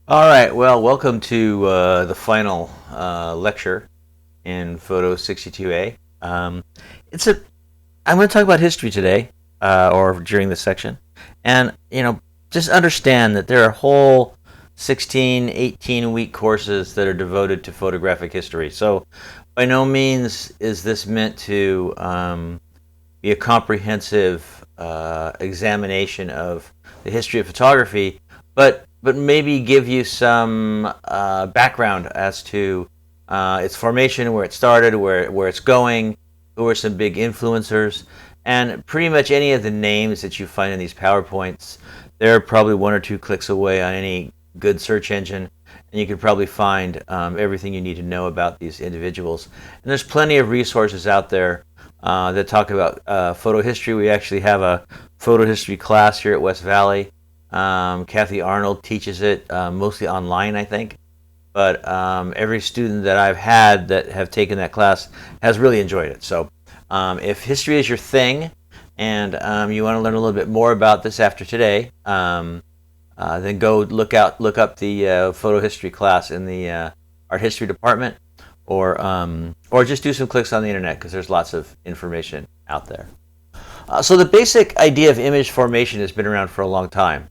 All right, well, welcome to the final lecture in Photo 62A. It's a. I'm going to talk about history today, or during this section, and just understand that there are whole 16, 18-week courses that are devoted to photographic history. So, by no means is this meant to be a comprehensive examination of the history of photography, but maybe give you some background as to its formation, where it started, where it's going, who are some big influencers, and pretty much any of the names that you find in these PowerPoints. They're probably one or two clicks away on any good search engine, and you could probably find everything you need to know about these individuals. And there's plenty of resources out there that talk about photo history. We actually have a photo history class here at West Valley. Kathy Arnold teaches it mostly online, I think. But every student that I've had that have taken that class has really enjoyed it. So if history is your thing and you want to learn a little bit more about this after today, then go look up the photo history class in the art history department, or just do some clicks on the internet because there's lots of information out there. So the basic idea of image formation has been around for a long time.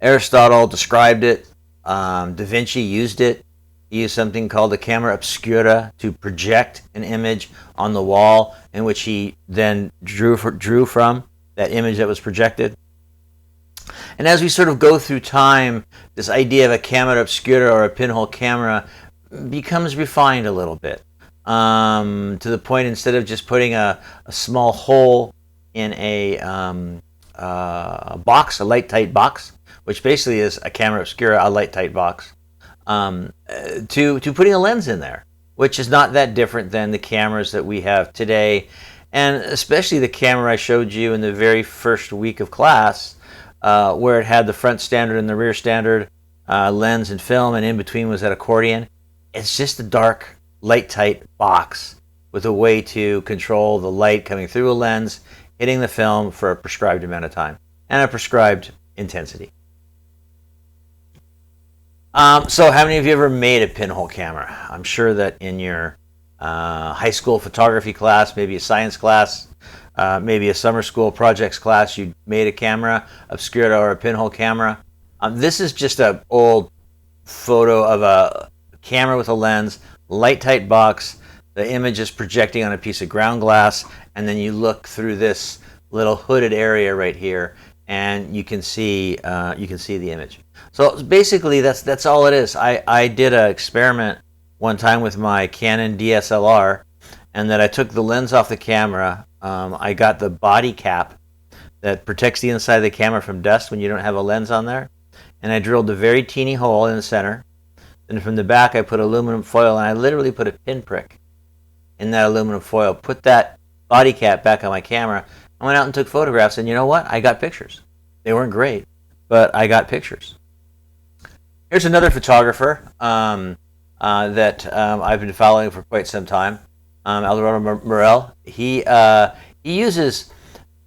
Aristotle described it. Da Vinci used it. He used something called the camera obscura to project an image on the wall, in which he then drew from that image that was projected. And as we sort of go through time, this idea of a camera obscura or a pinhole camera becomes refined a little bit, to the point instead of just putting a small hole in a box, a light tight box, which basically is a camera obscura, a light tight box, to putting a lens in there, which is not that different than the cameras that we have today, and especially the camera I showed you in the very first week of class, where it had the front standard and the rear standard, lens and film, and in between was that accordion. It's just a dark, light tight box with a way to control the light coming through a lens, hitting the film for a prescribed amount of time and a prescribed intensity. So how many of you ever made a pinhole camera? I'm sure that in your high school photography class, maybe a science class, maybe a summer school projects class, you made a camera obscura or a pinhole camera. This is just an old photo of a camera with a lens, light tight box. The image is projecting on a piece of ground glass, and then you look through this little hooded area right here, and you can see the image. So basically, that's all it is. I did an experiment one time with my Canon DSLR, and that I took the lens off the camera. I got the body cap that protects the inside of the camera from dust when you don't have a lens on there, and I drilled a very teeny hole in the center. Then from the back, I put aluminum foil, and I literally put a pinprick in that aluminum foil, put that body cap back on my camera, I went out and took photographs, and you know what? I got pictures. They weren't great, but I got pictures. Here's another photographer that I've been following for quite some time, Alvaro Morel. He uses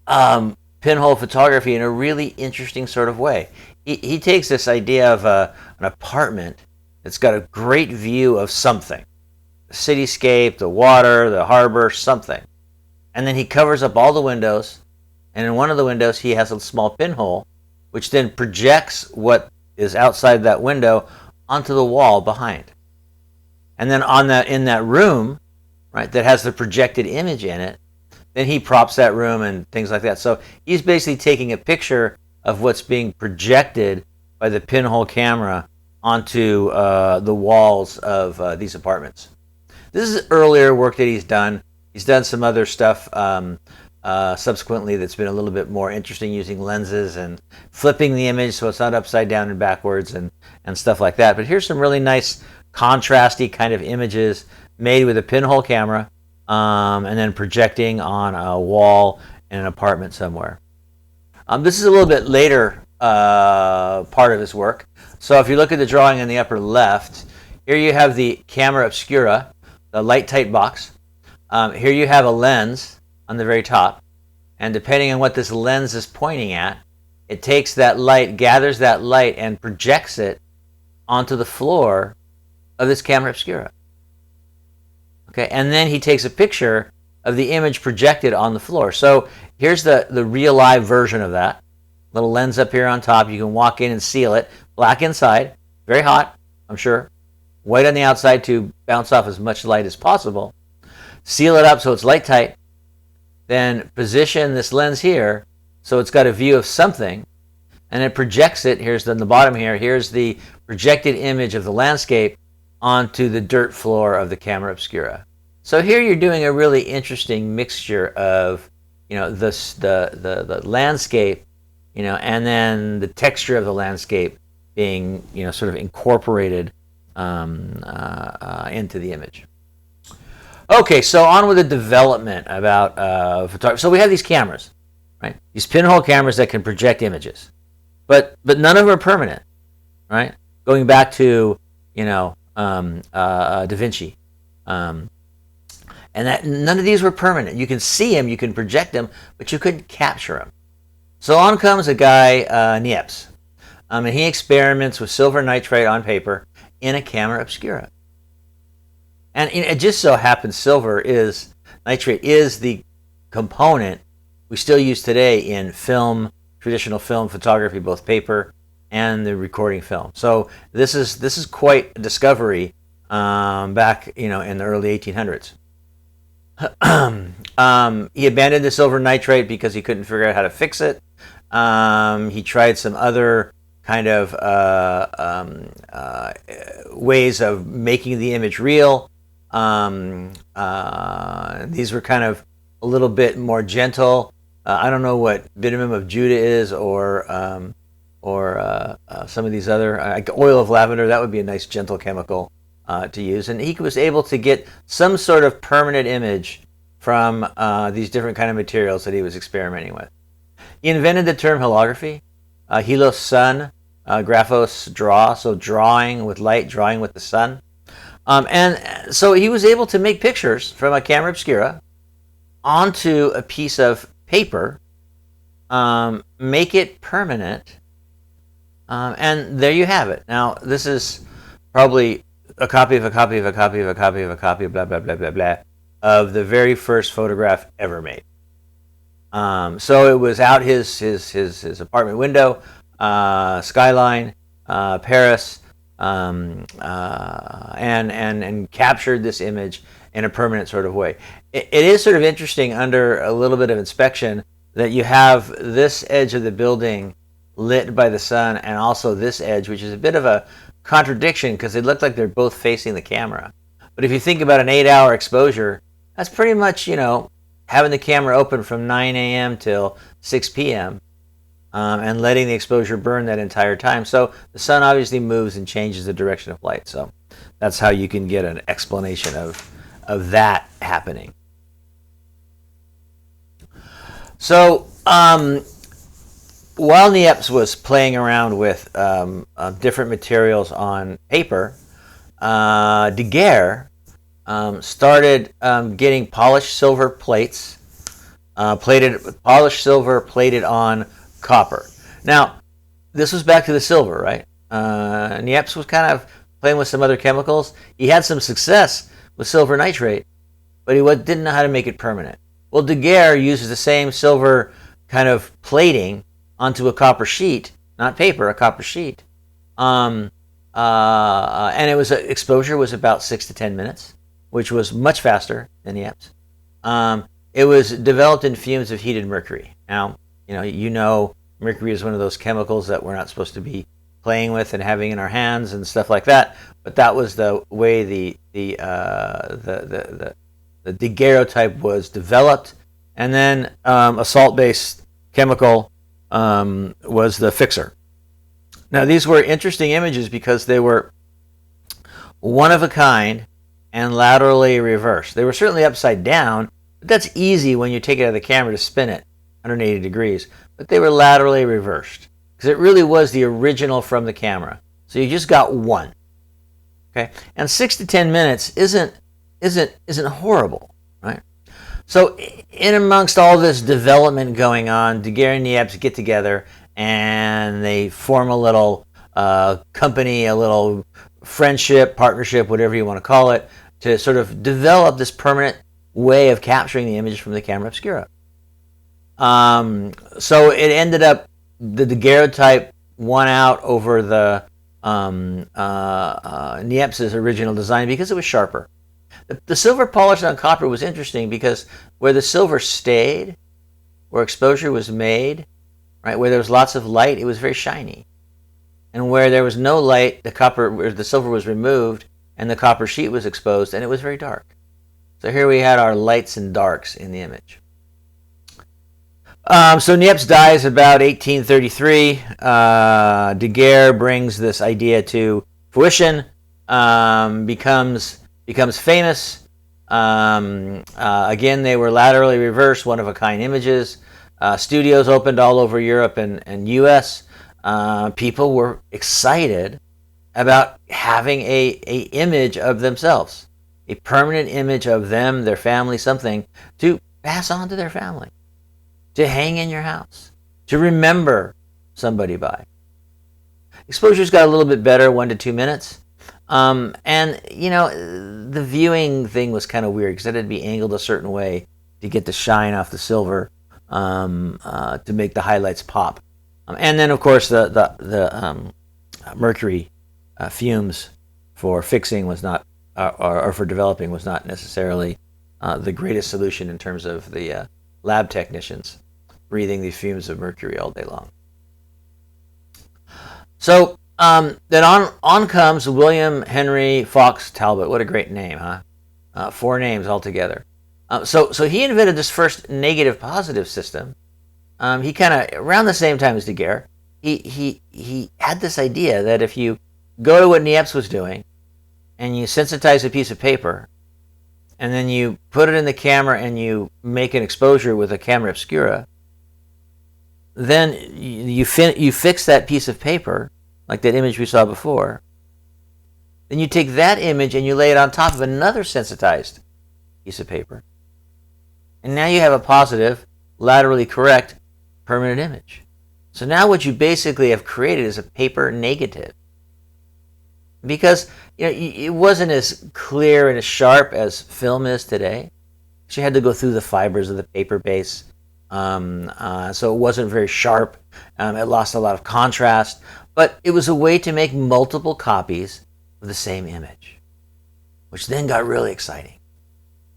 pinhole photography in a really interesting sort of way. He takes this idea of an apartment that's got a great view of something, the cityscape, the water, the harbor, something. And then he covers up all the windows, and in one of the windows he has a small pinhole, which then projects what is outside that window onto the wall behind. And then in that room, right, that has the projected image in it, then he props that room and things like that. So he's basically taking a picture of what's being projected by the pinhole camera onto the walls of these apartments. This is earlier work that he's done. He's done some other stuff subsequently that's been a little bit more interesting, using lenses and flipping the image so it's not upside down and backwards and stuff like that. But here's some really nice contrasty kind of images made with a pinhole camera, and then projecting on a wall in an apartment somewhere. This is a little bit later part of his work. So if you look at the drawing in the upper left, here you have the camera obscura, the light tight box. Here you have a lens on the very top, and depending on what this lens is pointing at, it takes that light, gathers that light, and projects it onto the floor of this camera obscura. Okay, and then he takes a picture of the image projected on the floor. So here's the real live version of that. Little lens up here on top. You can walk in and seal it. Black inside, very hot, I'm sure. White on the outside to bounce off as much light as possible. Seal it up so it's light tight. Then position this lens here so it's got a view of something, and it projects it. Here's the bottom here. Here's the projected image of the landscape onto the dirt floor of the camera obscura. So here you're doing a really interesting mixture of, the landscape, and then the texture of the landscape being, sort of incorporated into the image. Okay, so on with the development about photography. So we have these cameras, right? These pinhole cameras that can project images, but none of them are permanent, right? Going back to Da Vinci, and that none of these were permanent. You can see them, you can project them, but you couldn't capture them. So on comes a guy, Niepce, and he experiments with silver nitrate on paper in a camera obscura. And it just so happens nitrate is the component we still use today in film, traditional film photography, both paper and the recording film. So this is quite a discovery back in the early 1800s. He abandoned the silver nitrate because he couldn't figure out how to fix it. He tried some other kind of ways of making the image real. These were kind of a little bit more gentle. I don't know what bitumen of Judah is, or some of these other, oil of lavender. That would be a nice gentle chemical to use. And he was able to get some sort of permanent image from these different kind of materials that he was experimenting with. He invented the term holography. Helos sun, graphos draw, so drawing with light, drawing with the sun. And so he was able to make pictures from a camera obscura onto a piece of paper, make it permanent, and there you have it. Now, this is probably a copy of a copy of a copy of a copy of a copy of blah, blah, blah, blah, blah, of the very first photograph ever made. So it was out his apartment window, skyline, Paris, and captured this image in a permanent sort of way. It is sort of interesting under a little bit of inspection that you have this edge of the building lit by the sun, and also this edge, which is a bit of a contradiction because they look like they're both facing the camera. But if you think about an 8-hour exposure, that's pretty much, having the camera open from 9 a.m. till 6 p.m. And letting the exposure burn that entire time. So the sun obviously moves and changes the direction of light. So that's how you can get an explanation of that happening. So while Niepce was playing around with different materials on paper, Daguerre started getting polished silver plates, polished silver plated on copper. Now, this was back to the silver, right? Niepce was kind of playing with some other chemicals. He had some success with silver nitrate, but he didn't know how to make it permanent. Well, Daguerre uses the same silver kind of plating onto a copper sheet, not paper, a copper sheet. And exposure was about 6 to 10 minutes, which was much faster than Niepce. It was developed in fumes of heated mercury. Now, mercury is one of those chemicals that we're not supposed to be playing with and having in our hands and stuff like that. But that was the way the daguerreotype was developed, and then a salt-based chemical was the fixer. Now, these were interesting images because they were one of a kind and laterally reversed. They were certainly upside down, but that's easy when you take it out of the camera to spin it 180 degrees. But they were laterally reversed because it really was the original from the camera. So you just got one. Okay, and 6 to 10 minutes isn't horrible, right? So in amongst all this development going on, Daguerre and Niepce get together and they form a little company, a little friendship, partnership, whatever you want to call it, to sort of develop this permanent way of capturing the image from the camera obscura. So it ended up, the daguerreotype won out over the Niepce's original design because it was sharper. The silver polish on copper was interesting because where the silver stayed, where exposure was made, right, where there was lots of light, it was very shiny. And where there was no light, the silver was removed and the copper sheet was exposed, and it was very dark. So here we had our lights and darks in the image. So Niepce dies about 1833. Daguerre brings this idea to fruition, becomes famous. Again, they were laterally reversed, one-of-a-kind images. Studios opened all over Europe and U.S. People were excited about having a image of themselves, a permanent image of them, their family, something to pass on to their family, to hang in your house, to remember somebody by. Exposure's got a little bit better, 1 to 2 minutes. And, you know, the viewing thing was kind of weird because it had to be angled a certain way to get the shine off the silver, to make the highlights pop. And then, of course, the mercury fumes for fixing was not, or for developing was not necessarily the greatest solution in terms of the lab technicians breathing the fumes of mercury all day long. So then on comes William Henry Fox Talbot. What a great name, huh? 4 names altogether. So he invented this first negative-positive system. He kind of, around the same time as Daguerre, he had this idea that if you go to what Niepce was doing and you sensitize a piece of paper and then you put it in the camera and you make an exposure with a camera obscura, then you fix that piece of paper, like that image we saw before. Then you take that image and you lay it on top of another sensitized piece of paper. And now you have a positive, laterally correct, permanent image. So now what you basically have created is a paper negative. Because it wasn't as clear and as sharp as film is today. So you had to go through the fibers of the paper base. So it wasn't very sharp. It lost a lot of contrast. But it was a way to make multiple copies of the same image, which then got really exciting.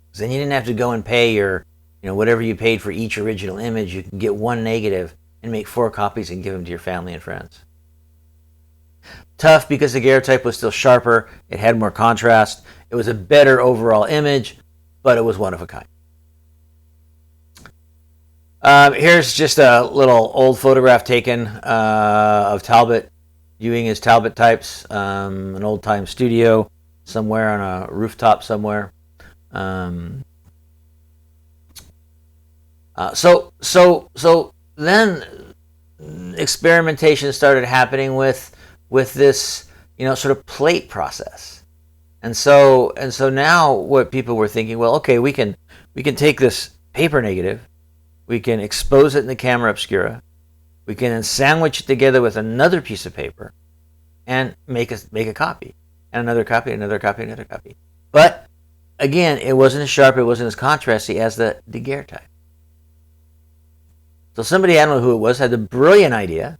Because then you didn't have to go and pay your, whatever you paid for each original image. You can get one negative and make 4 copies and give them to your family and friends. Tough because the daguerreotype was still sharper. It had more contrast. It was a better overall image, but it was one of a kind. Here's just a little old photograph taken of Talbot viewing his Talbot types, an old-time studio somewhere on a rooftop somewhere. So then experimentation started happening with this, sort of plate process. And so now what people were thinking, well, okay, we can take this paper negative, we can expose it in the camera obscura, we can then sandwich it together with another piece of paper and make a copy, and another copy, another copy, another copy. But again, it wasn't as sharp, it wasn't as contrasty as the daguerreotype. So somebody, I don't know who it was, had the brilliant idea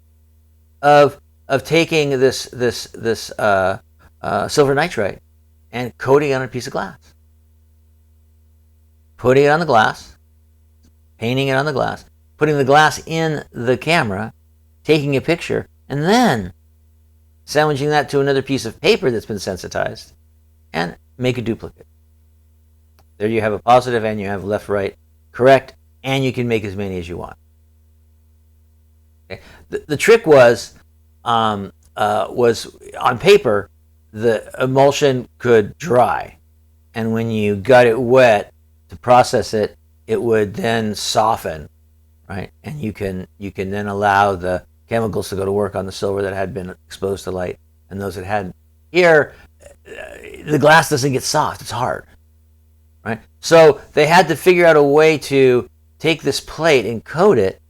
of taking this silver nitride and coating it on a piece of glass, putting it on the glass, painting it on the glass, putting the glass in the camera, taking a picture, and then sandwiching that to another piece of paper that's been sensitized, and make a duplicate. There you have a positive, and you have left, right, correct, and you can make as many as you want. Okay. The trick was on paper, the emulsion could dry, and when you got it wet to process it, it would then soften, right? And you can then allow the chemicals to go to work on the silver that had been exposed to light, and those that hadn't. Here, the glass doesn't get soft; it's hard, right? So they had to figure out a way to take this plate and coat it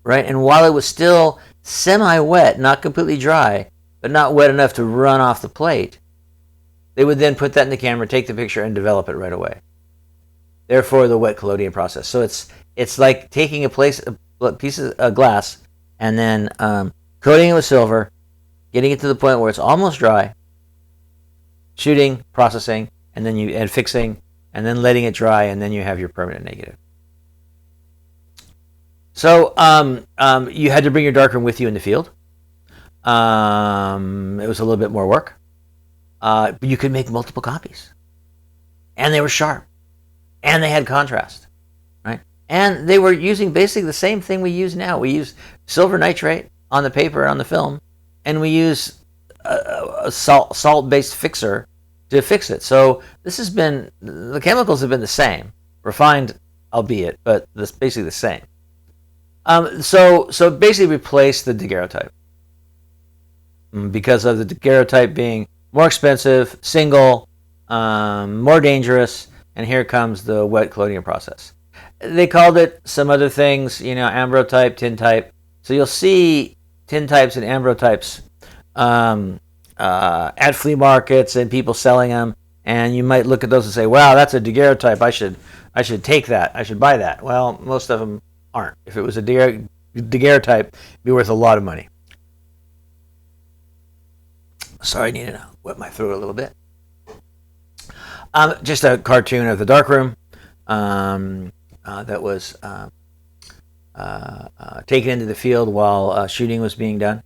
right? And while it was still semi-wet, not completely dry, but not wet enough to run off the plate, they would then put that in the camera, take the picture, and develop it right away. Therefore, the wet collodion process. So it's like taking a piece of glass and then coating it with silver, getting it to the point where it's almost dry, shooting, processing, and fixing, and then letting it dry, and then you have your permanent negative. So you had to bring your darkroom with you in the field. It was a little bit more work, but you could make multiple copies, and they were sharp, and they had contrast, right? And they were using basically the same thing we use now. We use silver nitrate on the paper, on the film, and we use a salt-based fixer to fix it. So the chemicals have been the same, refined albeit, but basically the same. So basically replace the daguerreotype because of the daguerreotype being more expensive, single, more dangerous, and here comes the wet collodion process. They called it some other things, ambrotype, tintype. So you'll see tintypes and ambrotypes at flea markets and people selling them, and you might look at those and say, "Wow, that's a daguerreotype. I should take that. I should buy that." Well, most of them aren't. If it was a daguerreotype, it'd be worth a lot of money. Sorry, I need to wet my throat a little bit. Just a cartoon of the darkroom that was taken into the field while shooting was being done.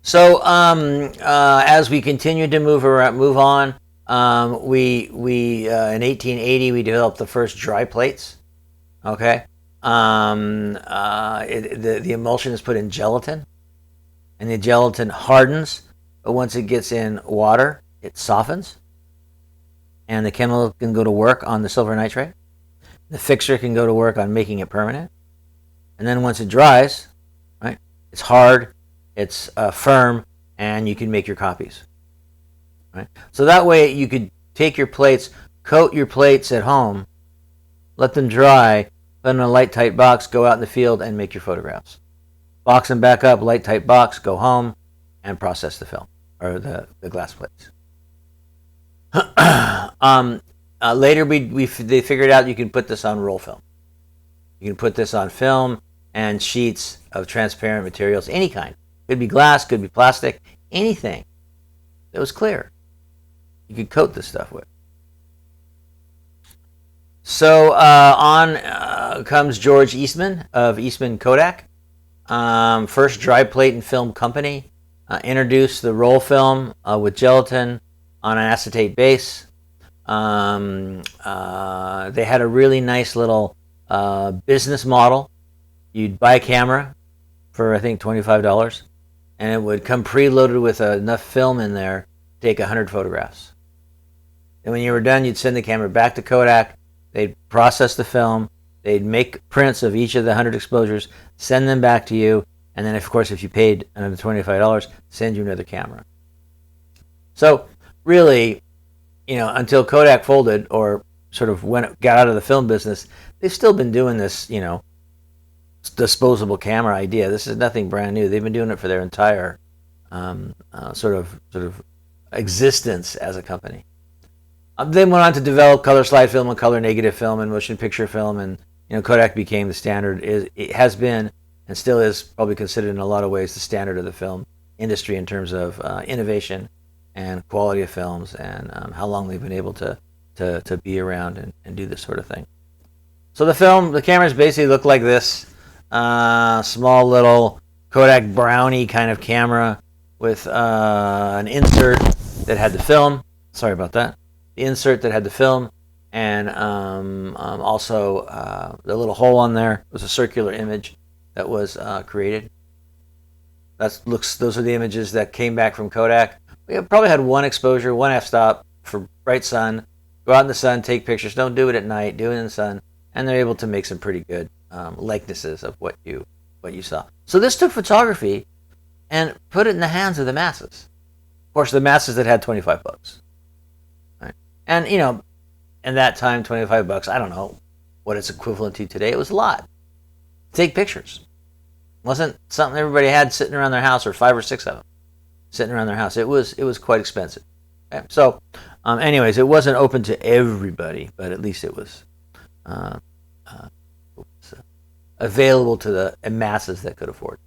So as we continued to move on, we in 1880 we developed the first dry plates. Okay, the emulsion is put in gelatin, and the gelatin hardens, but once it gets in water, it softens, and the chemical can go to work on the silver nitrate. The fixer can go to work on making it permanent, and then once it dries, right, it's hard, it's firm, and you can make your copies. Right, so that way you could take your plates, coat your plates at home, let them dry, put them in a light tight box, go out in the field and make your photographs. Box them back up, light tight box, go home and process the film or the glass plates. Later they figured out you can put this on roll film. You can put this on film and sheets of transparent materials, any kind. Could be glass, could be plastic, anything that was clear. You could coat this stuff with. So on comes George Eastman of Eastman Kodak. First dry plate and film company. Introduced the roll film with gelatin on an acetate base. They had a really nice little business model. You'd buy a camera for, I think, $25, and it would come preloaded with enough film in there to take 100 photographs. And when you were done, you'd send the camera back to Kodak. They'd process the film. They'd make prints of each of the 100 exposures, send them back to you, and then, of course, if you paid another $25, send you another camera. So really, until Kodak folded or sort of got out of the film business, they've still been doing this, disposable camera idea. This is nothing brand new. They've been doing it for their entire sort of existence as a company. They went on to develop color slide film and color negative film and motion picture film, and Kodak became the standard. It has been and still is probably considered in a lot of ways the standard of the film industry in terms of innovation and quality of films and how long they've been able to be around and do this sort of thing. So the cameras basically look like this. Small little Kodak Brownie kind of camera with an insert that had the film. Sorry about that. The insert that had the film, and also the little hole on there was a circular image that was created. Those are the images that came back from Kodak. We probably had one exposure, one f-stop for bright sun. Go out in the sun, take pictures. Don't do it at night. Do it in the sun, and they're able to make some pretty good likenesses of what you saw. So this took photography and put it in the hands of the masses. Of course, the masses that had $25. Right? And in that time, $25, I don't know what it's equivalent to today. It was a lot. take pictures. It wasn't something everybody had sitting around their house, or 5 or 6 of them sitting around their house. It was quite expensive. Okay? So, anyways, it wasn't open to everybody, but at least it was available to the masses that could afford.